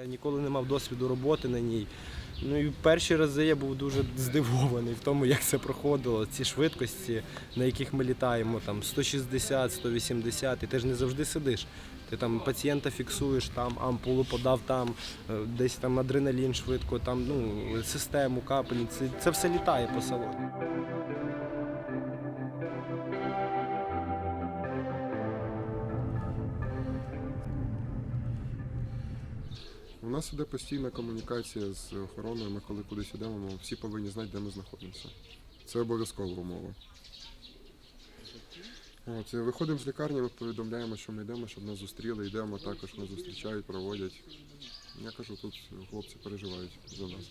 Я ніколи не мав досвіду роботи на ній. Ну і перші рази я був дуже здивований в тому, як це проходило, ці швидкості, на яких ми літаємо, там 160, 180, і ти ж не завжди сидиш. Ти там пацієнта фіксуєш, там ампулу подав, там десь там адреналін швидко, там систему, капельниці, це все літає по салону. У нас іде постійна комунікація з охороною, ми коли кудись йдемо, всі повинні знати, де ми знаходимося. Це обов'язкова умова. Виходимо з лікарні, ми повідомляємо, що ми йдемо, щоб нас зустріли, йдемо також, нас зустрічають, проводять. Я кажу, тут хлопці переживають за нас.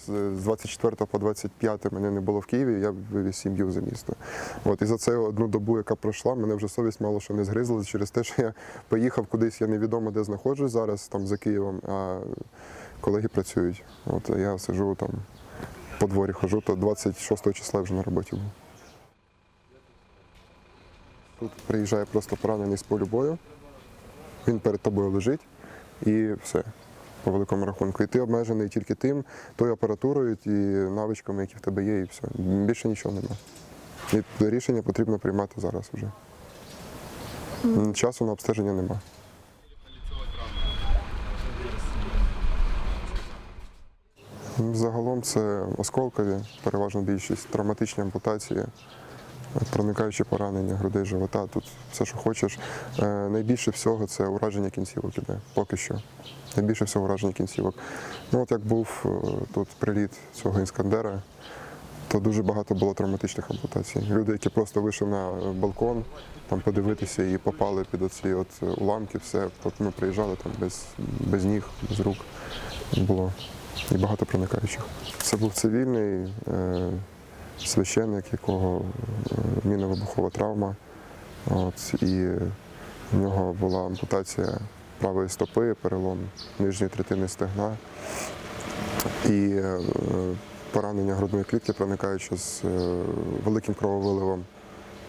З 24 по 25 мене не було в Києві, я вивіз сім'ю за місто. І за це одну добу, яка пройшла, мене вже совість мало що не згризла через те, що я поїхав кудись, я невідомо де знаходжусь зараз, там за Києвом, а колеги працюють. Я сиджу там, по дворі хожу, то 26 числа вже на роботі був. Тут приїжджає просто поранений з полю бою, він перед тобою лежить і все. По великому рахунку. І ти обмежений тільки тою апаратурою і навичками, які в тебе є, і все. Більше нічого немає. І рішення потрібно приймати зараз вже. Часу на обстеження немає. Загалом це осколкові, переважно більшість, травматичні ампутації, проникаючі поранення грудей, живота, тут все, що хочеш. Найбільше всього це ураження кінцівок іде, поки що. Найбільше всього ураження кінцівок. Як був тут приліт цього «Іскандера», то дуже багато було травматичних ампутацій. Люди, які просто вийшли на балкон, там подивитися і попали під оці уламки, все. Ми приїжджали там без ніг, без рук було. І багато проникаючих. Це був цивільний священник, якого мінно-вибухова травма. І в нього була ампутація правої стопи, перелом нижньої третини стегна і поранення грудної клітки, проникаючи з великим крововиливом.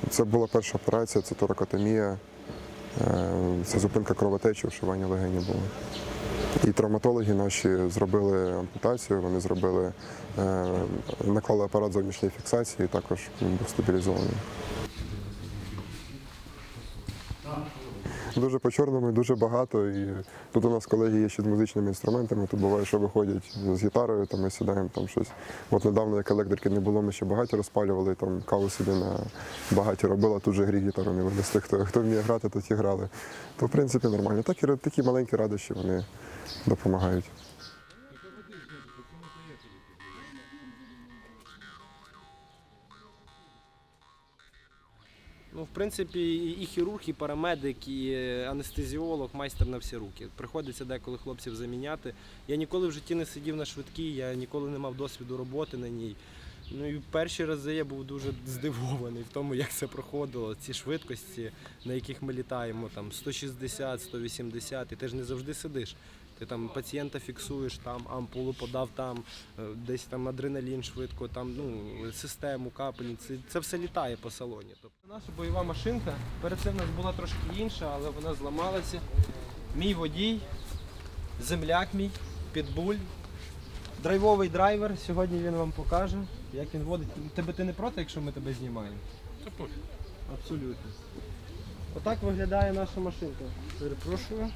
Це була перша операція, це торакотомія, це зупинка кровотечі, вшивання легенів було. І травматологи наші зробили ампутацію, вони наклали апарат зовнішньої фіксації, і також він був стабілізований. Дуже по-чорному і дуже багато. І тут у нас колеги є ще з музичними інструментами, тут буває, що виходять з гітарою, там ми сідаємо там щось. Недавно, як електрики не було, ми ще багаті розпалювали, там каву собі на багаті робили, тут же гріх гітару не винесли. Хто вміє грати, тут і грали. То, в принципі, нормально. Такі маленькі радощі, вони допомагають. В принципі, і хірург, і парамедик, і анестезіолог, майстер на всі руки. Приходиться деколи хлопців заміняти. Я ніколи в житті не сидів на швидкій, я ніколи не мав досвіду роботи на ній. І перші рази я був дуже здивований в тому, як це проходило, ці швидкості, на яких ми літаємо, там 160, 180, і ти ж не завжди сидиш. Ти там пацієнта фіксуєш, там ампулу подав, там десь там адреналін швидко, там систему, капельниці, це все літає по салоні. Наша бойова машинка, перед цим у нас була трошки інша, але вона зламалася. Мій водій, земляк мій, підбуль, драйвовий драйвер, сьогодні він вам покаже, як він водить. Ти не проти, якщо ми тебе знімаємо? Та пофіг. Абсолютно. Отак виглядає наша машинка. Перепрошую.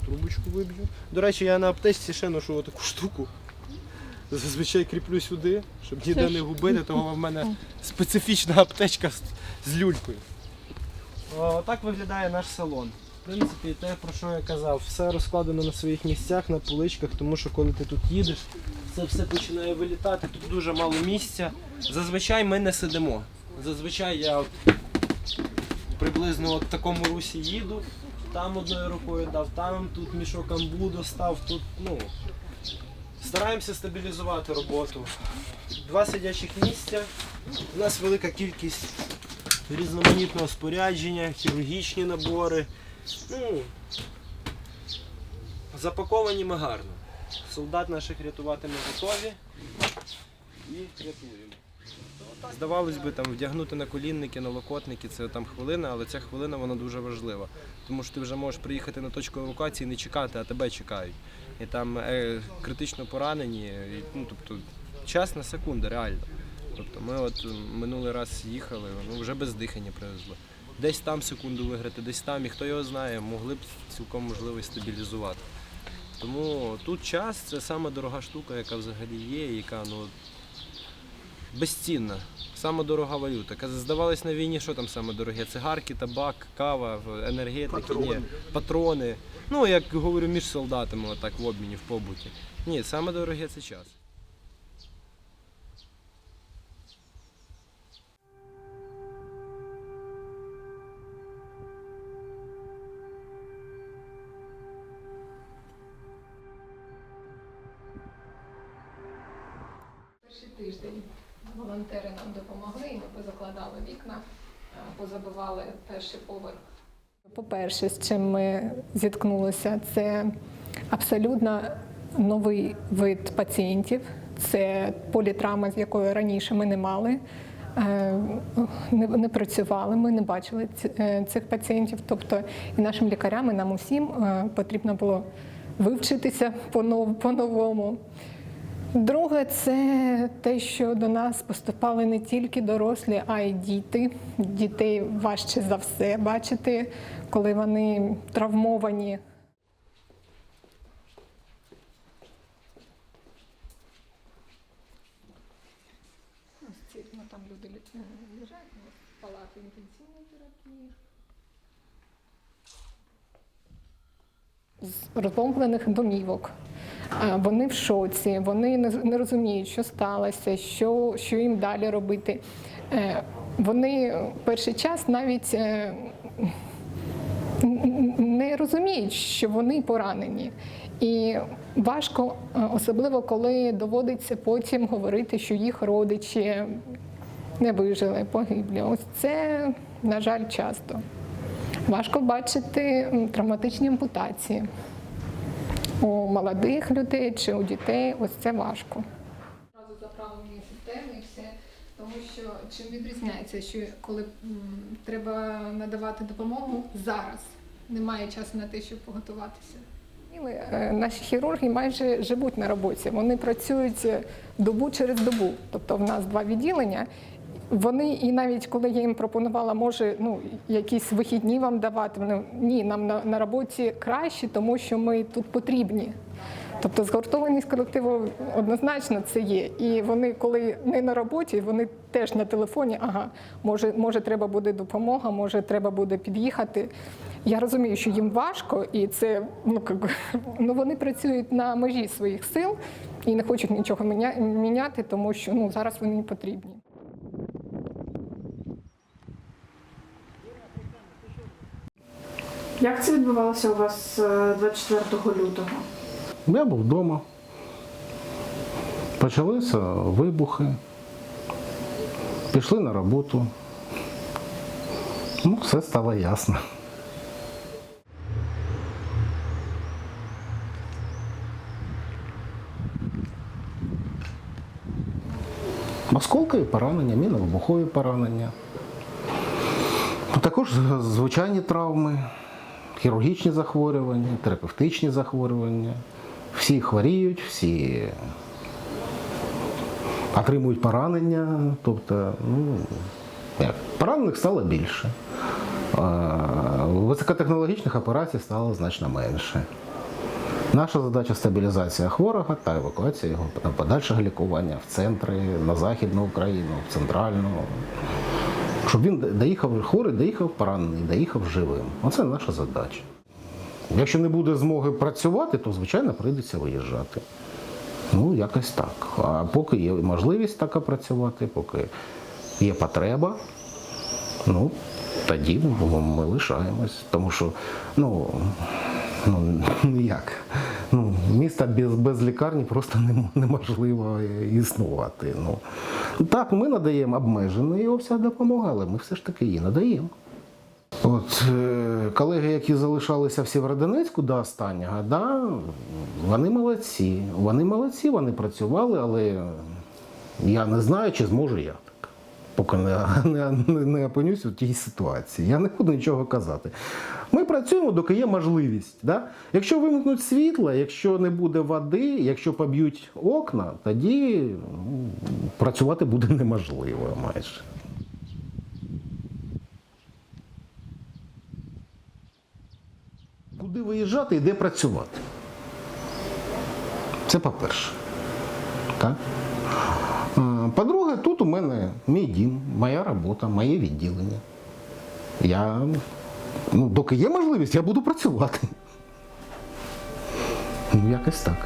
Трубочку виб'ю. До речі, я на аптечці ще ношу таку штуку. Зазвичай кріплю сюди, щоб ніде не губити, тому в мене специфічна аптечка з люлькою. Отак виглядає наш салон. В принципі, те, про що я казав, все розкладено на своїх місцях, на поличках, тому що коли ти тут їдеш, це все починає вилітати, тут дуже мало місця. Зазвичай ми не сидимо. Зазвичай я приблизно в такому русі їду. Там одною рукою дав, там тут мішок амбу достав, тут, стараємося стабілізувати роботу. 2 сидячих місця, у нас велика кількість різноманітного спорядження, хірургічні набори. Запаковані ми гарно. Солдат наших рятувати ми готові і рятуємо. Здавалось би, там вдягнути наколінники, налокотники це там хвилина, але ця хвилина вона дуже важлива. Тому що ти вже можеш приїхати на точку евакуації, не чекати, а тебе чекають. І там критично поранені, ну тобто час на секунди, реально. Тобто ми от минулий раз їхали, ну вже без дихання привезли. Десь там секунду виграти, десь там, і хто його знає, могли б цілком можливо і стабілізувати. Тому тут час це сама дорога штука, яка взагалі є, яка ну, безцінна. Саме дорога валюта. Здавалось на війні, що там саме дороге? Цигарки, табак, кава, енергетики, ні, патрони. Ну, як говорю, між солдатами, отак в обміні, в побуті. Ні, саме дороге це час. Перший тиждень волонтери нам допомогли, і ми позакладали вікна, позабивали перший поверх. По-перше, з чим ми зіткнулися, це абсолютно новий вид пацієнтів. Це політравма, з якою раніше ми не мали, не працювали, ми не бачили цих пацієнтів. Тобто і нашим лікарям, і нам усім потрібно було вивчитися по-новому. Друге, це те, що до нас поступали не тільки дорослі, а й діти. Дітей важче за все бачити, коли вони травмовані. Там люди лежать, палати інтенсивної терапії. З розбомблених домівок. Вони в шоці, вони не розуміють, що сталося, що їм далі робити. Вони перший час навіть не розуміють, що вони поранені. І важко, особливо коли доводиться потім говорити, що їх родичі не вижили, погиблі. Ось це, на жаль, часто. Важко бачити травматичні ампутації. У молодих людей чи у дітей ось це важко. Одразу заправлені системи і все, тому що чим відрізняється, що коли треба надавати допомогу зараз, немає часу на те, щоб поготуватися. Наші хірурги майже живуть на роботі, вони працюють добу через добу, тобто в нас 2 відділення. Вони, і навіть коли я їм пропонувала, може, якісь вихідні вам давати, вони, ні, нам на роботі краще, тому що ми тут потрібні. Тобто згуртованість колективу однозначно це є. І вони, коли не на роботі, вони теж на телефоні, ага, може треба буде допомога, може треба буде під'їхати. Я розумію, що їм важко, і це, вони працюють на межі своїх сил і не хочуть нічого міняти, тому що зараз вони потрібні. Як це відбувалося у вас 24 лютого? Я був вдома. Почалися вибухи. Пішли на роботу. Все стало ясно. Осколкові поранення, мінно-вибухові поранення. Також звичайні травми, хірургічні захворювання, терапевтичні захворювання. Всі хворіють, всі отримують поранення. Тобто, поранених стало більше. Високотехнологічних операцій стало значно менше. Наша задача – стабілізація хворого та евакуація його на подальшого лікування в центри, на Західну Україну, в центральну. Щоб він доїхав, хворий доїхав поранений, доїхав живим. Оце наша задача. Якщо не буде змоги працювати, то, звичайно, прийдеться виїжджати. Якось так. А поки є можливість така працювати, поки є потреба, тоді ми лишаємось. Тому що, як? Місто без лікарні просто неможливо існувати. Так, ми надаємо обмежений обсяг допомоги, але ми все ж таки її надаємо. Колеги, які залишалися в Сєвєродонецьку до останнього, вони молодці. Вони працювали, але я не знаю, чи зможу я так. поки не опинюсь у тій ситуації. Я не буду нічого казати. Ми працюємо, доки є можливість. Да? Якщо вимкнуть світло, якщо не буде води, якщо поб'ють окна, тоді працювати буде неможливо майже. Куди виїжджати і де працювати? Це по-перше. Так? По-друге, тут у мене мій дім, моя робота, моє відділення. Доки є можливість, я буду працювати. Якось так.